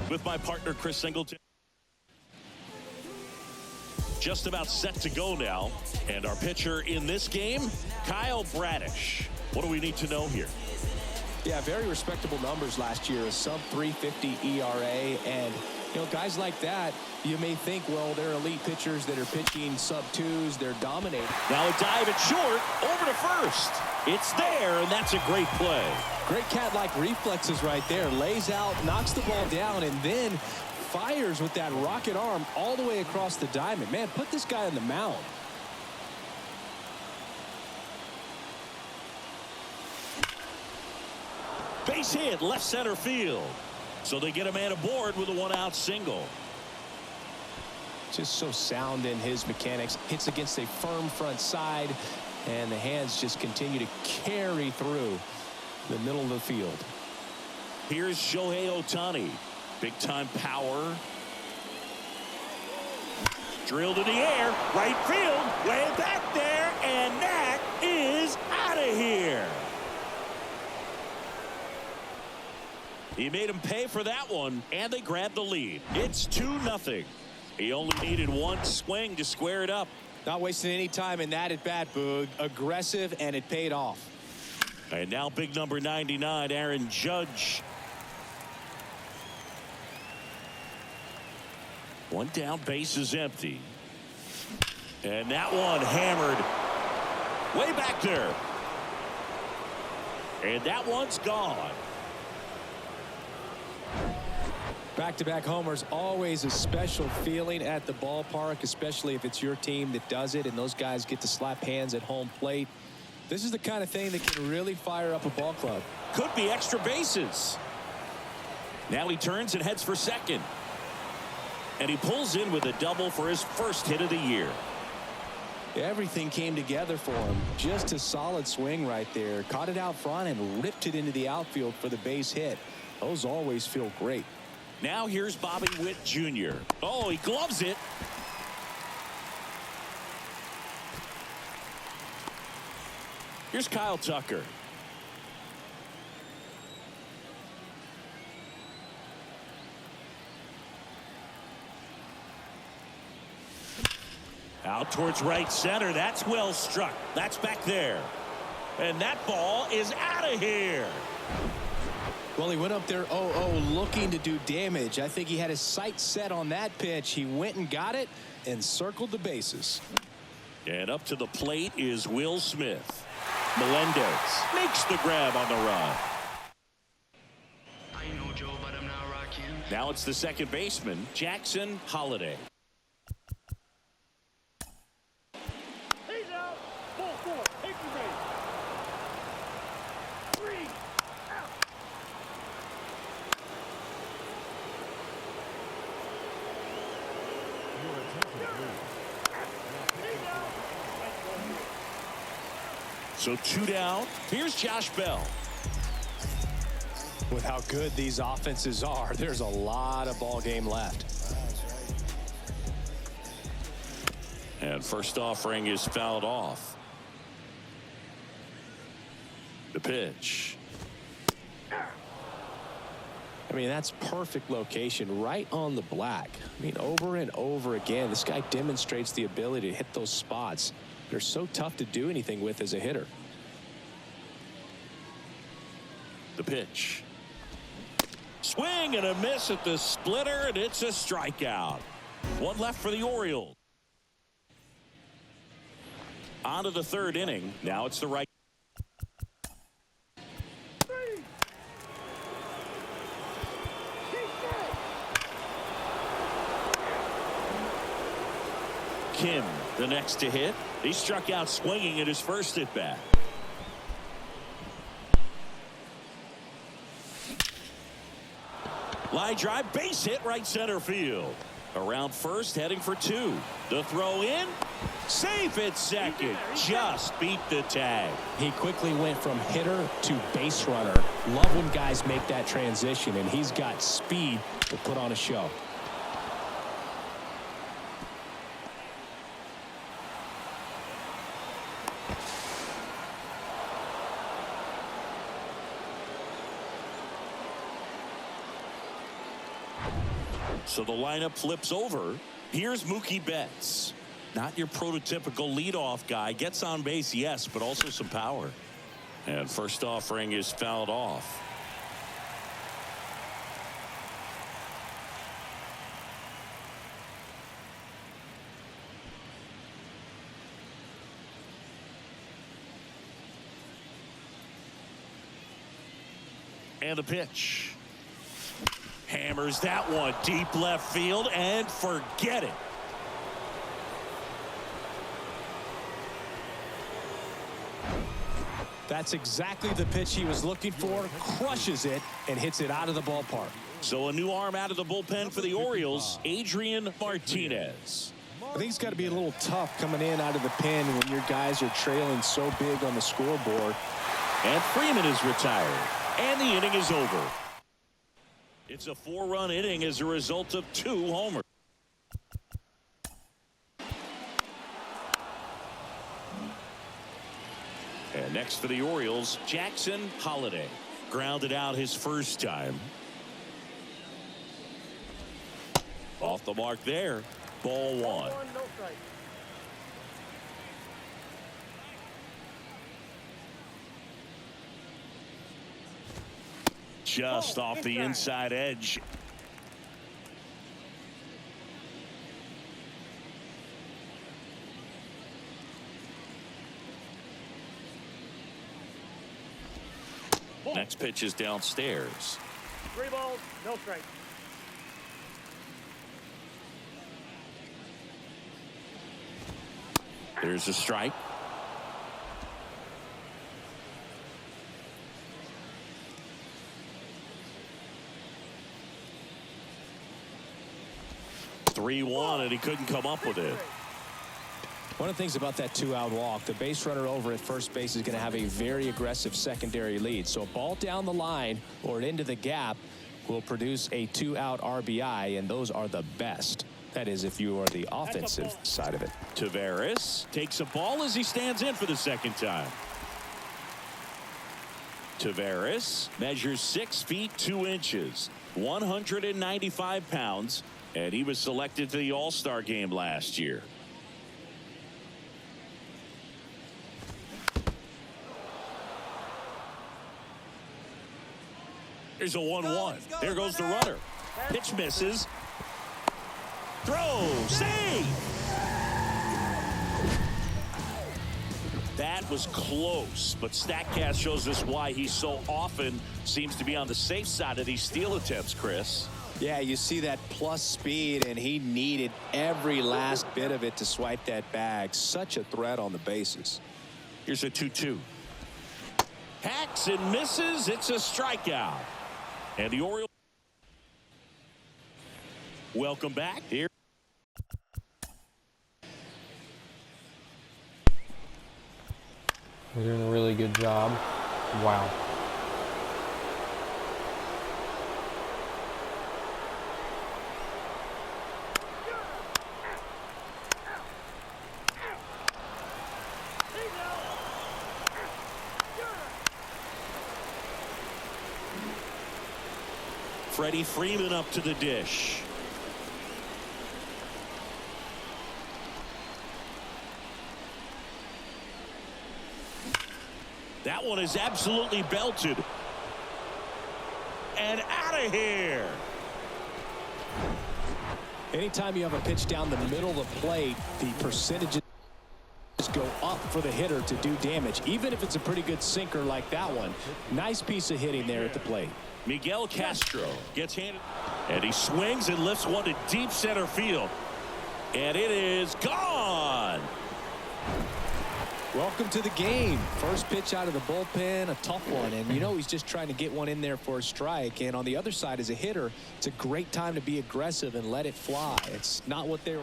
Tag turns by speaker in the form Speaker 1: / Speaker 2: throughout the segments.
Speaker 1: with my partner, Chris Singleton. Just about set to go now. And our pitcher in this game, Kyle Bradish. What do we need to know here?
Speaker 2: Yeah, very respectable numbers last year, a sub-350 ERA. And, you know, guys like that, you may think, well, they're elite pitchers that are pitching sub-2s. They're dominating.
Speaker 1: Now a dive at short, over to first. It's there, and that's a great play.
Speaker 2: Great cat-like reflexes right there. Lays out, knocks the ball down, and then fires with that rocket arm all the way across the diamond. Man, put this guy on the mound.
Speaker 1: Base hit, left center field. So they get a man aboard with a one-out single.
Speaker 2: Just so sound in his mechanics. Hits against a firm front side, and the hands just continue to carry through the middle of the field.
Speaker 1: Here's Shohei Ohtani. Big-time power. Drilled in the air. Right field. Way back there. And that is out of here. He made him pay for that one, and they grabbed the lead. It's 2-0. He only needed one swing to square it up.
Speaker 2: Not wasting any time in that at-bat, Boog. Aggressive, and it paid off.
Speaker 1: And now big number 99, Aaron Judge. One down, base is empty. And that one hammered way back there. And that one's gone.
Speaker 2: Back-to-back homers, always a special feeling at the ballpark, especially if it's your team that does it and those guys get to slap hands at home plate. This is the kind of thing that can really fire up a ball club.
Speaker 1: Could be extra bases. Now he turns and heads for second. And he pulls in with a double for his first hit of the year.
Speaker 2: Everything came together for him. Just a solid swing right there. Caught it out front and ripped it into the outfield for the base hit. Those always feel great.
Speaker 1: Now here's Bobby Witt Jr. Oh, he gloves it. Here's Kyle Tucker. Out towards right center. That's well struck. That's back there. And that ball is out of here.
Speaker 2: Well, he went up there 0-0 looking to do damage. I think he had his sights set on that pitch. He went and got it and circled the bases.
Speaker 1: And up to the plate is Will Smith. Melendez makes the grab on the run.
Speaker 3: I know Joe, but I'm not rocking.
Speaker 1: Now it's the second baseman, Jackson Holliday.
Speaker 4: He's out. Ball four. Take the base. 3 out.
Speaker 1: So 2 down. Here's Josh Bell.
Speaker 2: With how good these offenses are, there's a lot of ball game left.
Speaker 1: And first offering is fouled off. The pitch.
Speaker 2: I mean, that's perfect location right on the black. I mean, over and over again, this guy demonstrates the ability to hit those spots. They're so tough to do anything with as a hitter.
Speaker 1: The pitch. Swing and a miss at the splitter, and it's a strikeout. One left for the Orioles. On to the third inning. Now it's the right. Kim, the next to hit. He struck out swinging at his first at bat. Line drive, base hit, right center field. Around first, heading for 2. The throw in, safe at second. Just beat the tag.
Speaker 2: He quickly went from hitter to base runner. Love when guys make that transition, and he's got speed to put on a show.
Speaker 1: So the lineup flips over. Here's Mookie Betts. Not your prototypical leadoff guy. Gets on base, yes, but also some power. And first offering is fouled off. And the pitch. Hammers that one deep left field and forget it.
Speaker 2: That's exactly the pitch he was looking for. Crushes it and hits it out of the ballpark.
Speaker 1: So a new arm out of the bullpen for the Orioles, Adrian Martinez.
Speaker 2: I think it's got to be a little tough coming in out of the pen when your guys are trailing so big on the scoreboard.
Speaker 1: And Freeman is retired. And the inning is over. It's a 4-run inning as a result of 2 homers. And next for the Orioles, Jackson Holiday. Grounded out his first time. Off the mark there. Ball 1.
Speaker 4: No strike.
Speaker 1: Just off the inside edge. Next pitch is downstairs.
Speaker 4: 3 balls, no strike.
Speaker 1: There's a strike. (3-1) and he couldn't come up with it.
Speaker 2: One of the things about that 2-out walk, the base runner over at first base is going to have a very aggressive secondary lead. So a ball down the line or into the gap will produce a 2-out RBI, and those are the best. That is, if you are the offensive side of it.
Speaker 1: Tavares takes a ball as he stands in for the second time. Tavares measures 6 feet 2 inches, 195 pounds, and he was selected to the All-Star game last year. There's a 1-1. There goes the runner. Pitch misses. Throw. Save. That was close, but StatCast shows us why he so often seems to be on the safe side of these steal attempts, Chris.
Speaker 2: Yeah, you see that plus speed, and he needed every last bit of it to swipe that bag. Such a threat on the bases.
Speaker 1: Here's a 2-2. Hacks and misses. It's a strikeout. And the Orioles welcome back here.
Speaker 5: They're doing a really good job. Wow.
Speaker 1: Freddie Freeman up to the dish. That one is absolutely belted. And out of here.
Speaker 2: Anytime you have a pitch down the middle of the plate, the percentages go up for the hitter to do damage, even if it's a pretty good sinker like that one. Nice piece of hitting there at the plate.
Speaker 1: Miguel Castro gets handed, and he swings and lifts one to deep center field. And it is gone.
Speaker 2: Welcome to the game. First pitch out of the bullpen, a tough one. And you know he's just trying to get one in there for a strike. And on the other side, as a hitter, it's a great time to be aggressive and let it fly. It's not what they're...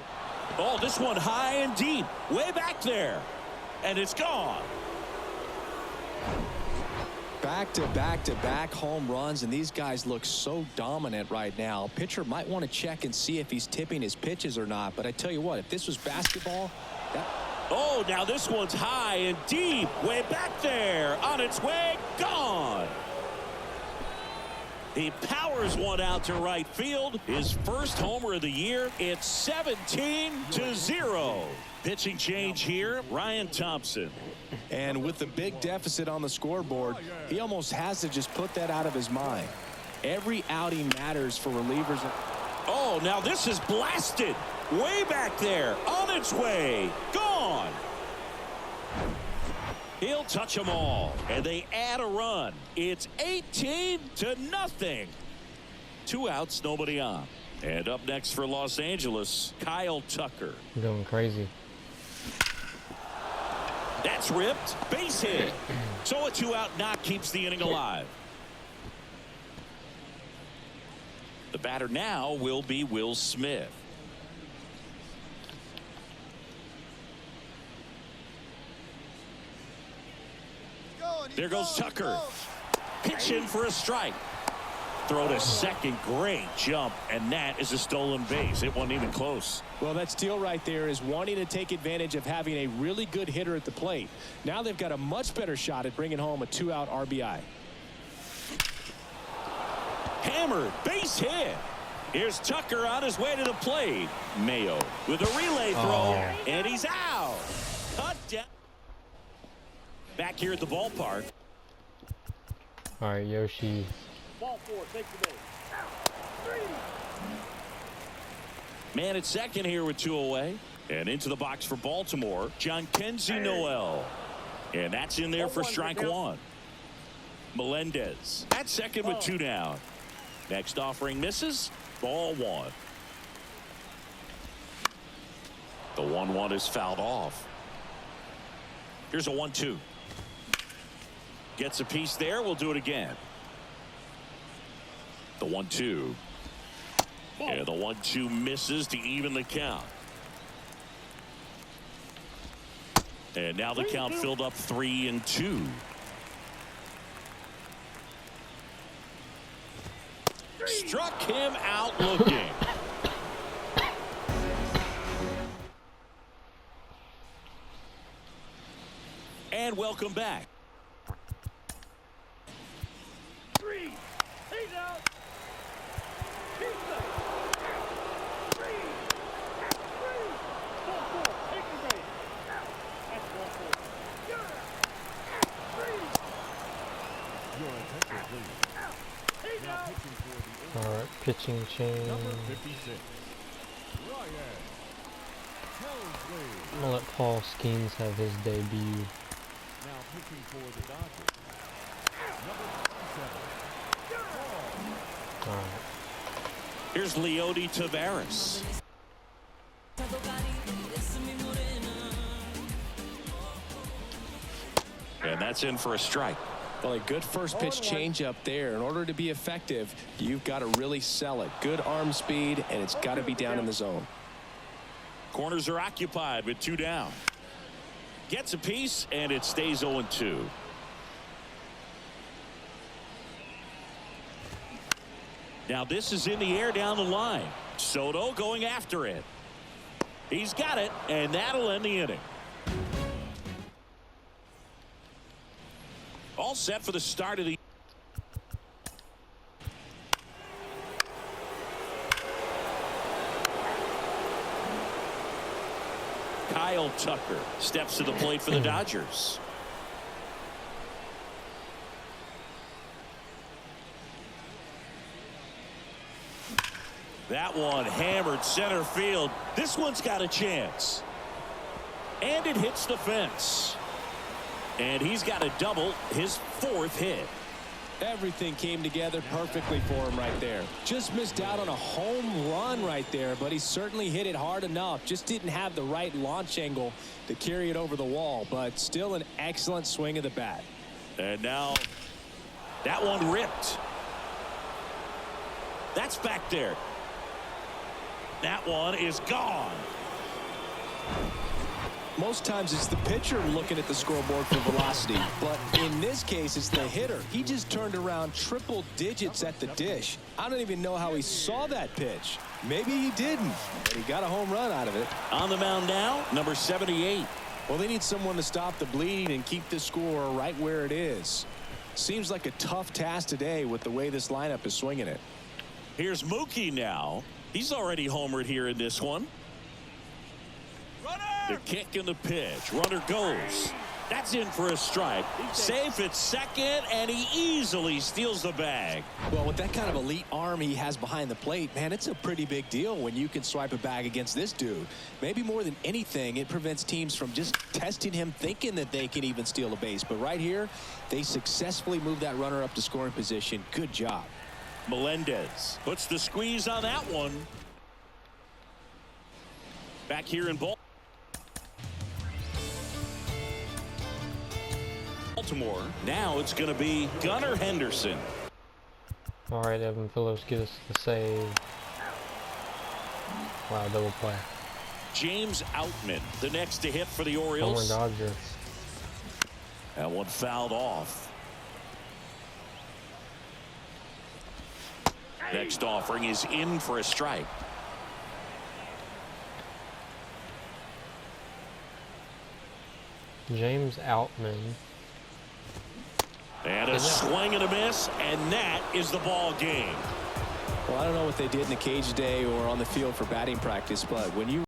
Speaker 1: Oh, this one high and deep, way back there. And it's gone.
Speaker 2: Back-to-back-to-back home runs, and these guys look so dominant right now. Pitcher might want to check and see if he's tipping his pitches or not. But I tell you what, if this was basketball, that...
Speaker 1: Oh, now this one's high and deep, way back there, on its way, gone. He powers one out to right field. His first homer of the year. It's 17-0. Pitching change here, Ryan Thompson.
Speaker 2: And with the big deficit on the scoreboard, he almost has to just put that out of his mind. Every outing matters for relievers.
Speaker 1: Oh, now this is blasted. Way back there. On its way. Gone. He'll touch them all. And they add a run. It's 18-0. 2 outs, nobody on. And up next for Los Angeles, Kyle Tucker.
Speaker 5: Going crazy.
Speaker 1: That's ripped. Base hit. So a 2-out knock keeps the inning alive. The batter now will be Will Smith. There goes Tucker. Pitch in for a strike. Throw to second. Great jump. And that is a stolen base. It wasn't even close.
Speaker 2: Well, that steal right there is wanting to take advantage of having a really good hitter at the plate. Now they've got a much better shot at bringing home a 2-out RBI.
Speaker 1: Hammered. Base hit. Here's Tucker on his way to the plate. Mayo with a relay throw. And he's out. Cut down. Back here at the ballpark.
Speaker 5: All right, Yoshi.
Speaker 4: Ball 4, take the base.
Speaker 1: Man at second here with 2 away. And into the box for Baltimore, John Kenzie Noel. And that's in there for strike 1. Melendez at second with 2 down. Next offering misses. Ball 1. The 1-1 is fouled off. Here's a 1-2. Gets a piece there. We'll do it again. The 1-2. And the 1-2 misses to even the count. And now the count filled up 3-2. Struck him out looking. And welcome back.
Speaker 4: 3. He's out. He's out. 3. 4, take the base. That's ball 4. 3. Your attention, please. He's out.
Speaker 5: All right, pitching change.
Speaker 4: Number 56. Ryan.
Speaker 5: I'm gonna let Paul Skeens have his debut.
Speaker 4: Now pitching for the Dodgers. Number 27.
Speaker 5: All right.
Speaker 1: Here's Leody Taveras. And that's in for a strike.
Speaker 2: Well, a good first pitch change up there. In order to be effective, you've got to really sell it. Good arm speed, and it's got to be down in the zone.
Speaker 1: Corners are occupied with 2 down. Gets a piece, and it stays 0-2. Now this is in the air down the line. Soto going after it. He's got it, and that'll end the inning. All set for the start of the Kyle Tucker steps to the plate for the Dodgers. That one hammered center field. This one's got a chance. And it hits the fence. And he's got a double, his 4th hit.
Speaker 2: Everything came together perfectly for him right there. Just missed out on a home run right there, but he certainly hit it hard enough. Just didn't have the right launch angle to carry it over the wall, but still an excellent swing of the bat.
Speaker 1: And now that one ripped. That's back there. That one is gone.
Speaker 2: Most times it's the pitcher looking at the scoreboard for velocity, but in this case it's the hitter. He just turned around triple digits at the dish. I don't even know how he saw that pitch. Maybe he didn't, but he got a home run out of it.
Speaker 1: On the mound now, number 78.
Speaker 2: Well, they need someone to stop the bleeding and keep the score right where it is. Seems like a tough task today with the way this lineup is swinging it.
Speaker 1: Here's Mookie now. He's already homered here in this one. The kick and the pitch. Runner goes. That's in for a strike. Safe at second, and he easily steals the bag.
Speaker 2: Well, with that kind of elite arm he has behind the plate, man, it's a pretty big deal when you can swipe a bag against this dude. Maybe more than anything, it prevents teams from just testing him thinking that they can even steal a base. But right here, they successfully move that runner up to scoring position. Good job.
Speaker 1: Melendez puts the squeeze on that one. Back here in Baltimore. Now it's going to be Gunnar Henderson.
Speaker 5: All right, Evan Phillips, get us the save. Wow, double play.
Speaker 1: James Outman, the next to hit for the
Speaker 5: Homer
Speaker 1: Orioles.
Speaker 5: Dodger.
Speaker 1: That one fouled off. Next offering is in for a strike.
Speaker 5: James Outman.
Speaker 1: And a swing and a miss, and that is the ball game.
Speaker 2: Well, I don't know what they did in the cage today or on the field for batting practice, but when you